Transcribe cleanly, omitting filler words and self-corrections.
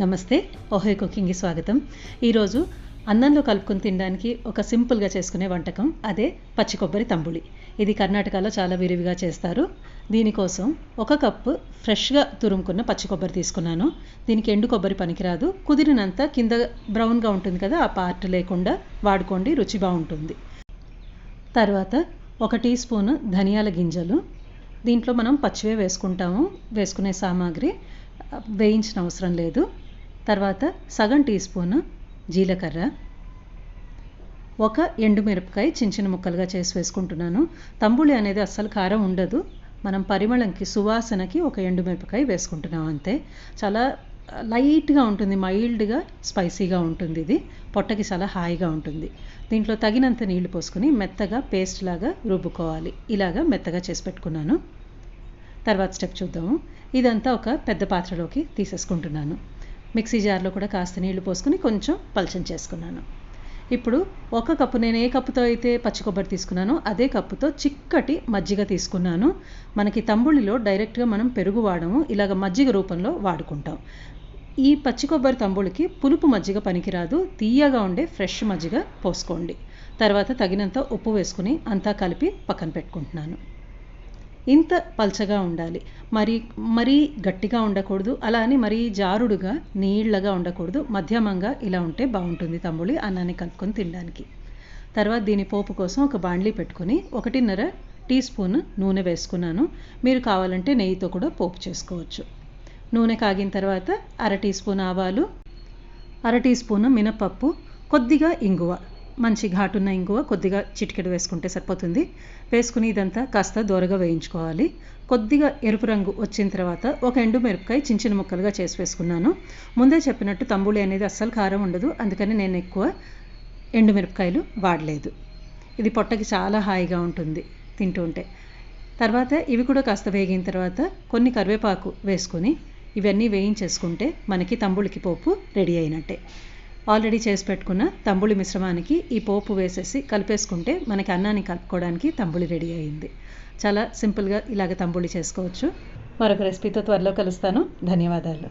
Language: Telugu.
నమస్తే, ఓహే కుకింగ్కి స్వాగతం. ఈరోజు అన్నంలో కలుపుకొని తినడానికి ఒక సింపుల్గా చేసుకునే వంటకం, అదే పచ్చి కొబ్బరి తంబుళి. ఇది కర్ణాటకలో చాలా విరివిగా చేస్తారు. దీనికోసం 1 కప్పు ఫ్రెష్గా తురుముకున్న పచ్చి కొబ్బరి తీసుకున్నాను. దీనికి ఎండు కొబ్బరి పనికిరాదు. కుదిరినంత కింద బ్రౌన్గా ఉంటుంది కదా, ఆ పార్ట్ లేకుండా వాడుకోండి, రుచి బాగుంటుంది. తర్వాత 1 టీ స్పూను ధనియాల గింజలు. దీంట్లో మనం పచ్చివే వేసుకుంటాము. వేసుకునే సామాగ్రి వేయించిన అవసరం లేదు. తర్వాత సగం టీ స్పూను జీలకర్ర, 1 ఎండుమిరపకాయ చిన్న ముక్కలుగా చేసి వేసుకుంటున్నాను. తంబుళి అనేది అస్సలు కారం ఉండదు. మనం పరిమళంకి, సువాసనకి 1 ఎండుమిరపకాయ వేసుకుంటున్నాం అంతే. చాలా లైట్గా ఉంటుంది, మైల్డ్గా స్పైసీగా ఉంటుంది. ఇది పొట్టకి చాలా హాయిగా ఉంటుంది. దీంట్లో తగినంత నీళ్లు పోసుకొని మెత్తగా పేస్ట్ లాగా రుబ్బుకోవాలి. ఇలాగా మెత్తగా చేసి పెట్టుకున్నాను. తర్వాత స్టెప్ చూద్దాము. ఇదంతా ఒక పెద్ద పాత్రలోకి తీసేసుకుంటున్నాను. మిక్సీ జార్లో కూడా కాస్త నీళ్లు పోసుకొని కొంచెం పల్చం చేసుకున్నాను. ఇప్పుడు 1 కప్పు, నేను ఏ కప్పుతో అయితే పచ్చి కొబ్బరి తీసుకున్నానో అదే కప్పుతో చిక్కటి మజ్జిగ తీసుకున్నాను. మనకి తంబుళిలో డైరెక్ట్గా మనం పెరుగు వాడము, ఇలాగ మజ్జిగ రూపంలో వాడుకుంటాం. ఈ పచ్చి కొబ్బరి తంబుళికి పులుపు మజ్జిగ పనికిరాదు, తీయగా ఉండే ఫ్రెష్ మజ్జిగ పోసుకోండి. తర్వాత తగినంత ఉప్పు వేసుకుని అంతా కలిపి పక్కన పెట్టుకుంటున్నాను. ఇంత పల్చగా ఉండాలి, మరీ గట్టిగా ఉండకూడదు, అలా అని మరీ జారుడుగా నీళ్ళగా ఉండకూడదు. మధ్యమంగా ఇలా ఉంటే బాగుంటుంది తంబుళి అన్నాన్ని కలుపుకొని తినడానికి. తర్వాత దీని పోపు కోసం ఒక బాండ్లీ పెట్టుకొని 1.5 టీ స్పూన్ నూనె వేసుకున్నాను. మీరు కావాలంటే నెయ్యితో కూడా పోపు చేసుకోవచ్చు. నూనె కాగిన తర్వాత 1/2 టీ స్పూన్ ఆవాలు, 1/2 టీ స్పూన్ మినపప్పు, కొద్దిగా ఇంగువ, మంచి ఘాటున్న ఇంగువ కొద్దిగా చిటికెడు వేసుకుంటే సరిపోతుంది. వేసుకుని ఇదంతా కాస్త దోరగా వేయించుకోవాలి. కొద్దిగా ఎరుపు రంగు వచ్చిన తర్వాత 1 ఎండుమిరపకాయ చిన్న ముక్కలుగా చేసి వేసుకున్నాను. ముందే చెప్పినట్టు తంబుళి అనేది అస్సలు కారం ఉండదు, అందుకని నేను ఎక్కువ ఎండుమిరపకాయలు వాడలేదు. ఇది పొట్టకి చాలా హాయిగా ఉంటుంది తింటూ ఉంటే. తర్వాత ఇవి కూడా కాస్త వేగిన తర్వాత కొన్ని కరివేపాకు వేసుకొని ఇవన్నీ వేయించేసుకుంటే మనకి తంబుళికి పోపు రెడీ అయినట్టే. ఆల్రెడీ చేసి పెట్టుకున్న తంబుళి మిశ్రమానికి ఈ పోపు వేసేసి కలిపేసుకుంటే మనకి అన్నాన్ని కలుపుకోవడానికి తంబుళి రెడీ అయింది. చాలా సింపుల్గా ఇలాగ తంబుళి చేసుకోవచ్చు. మరొక రెసిపీతో త్వరలో కలుస్తాను. ధన్యవాదాలు.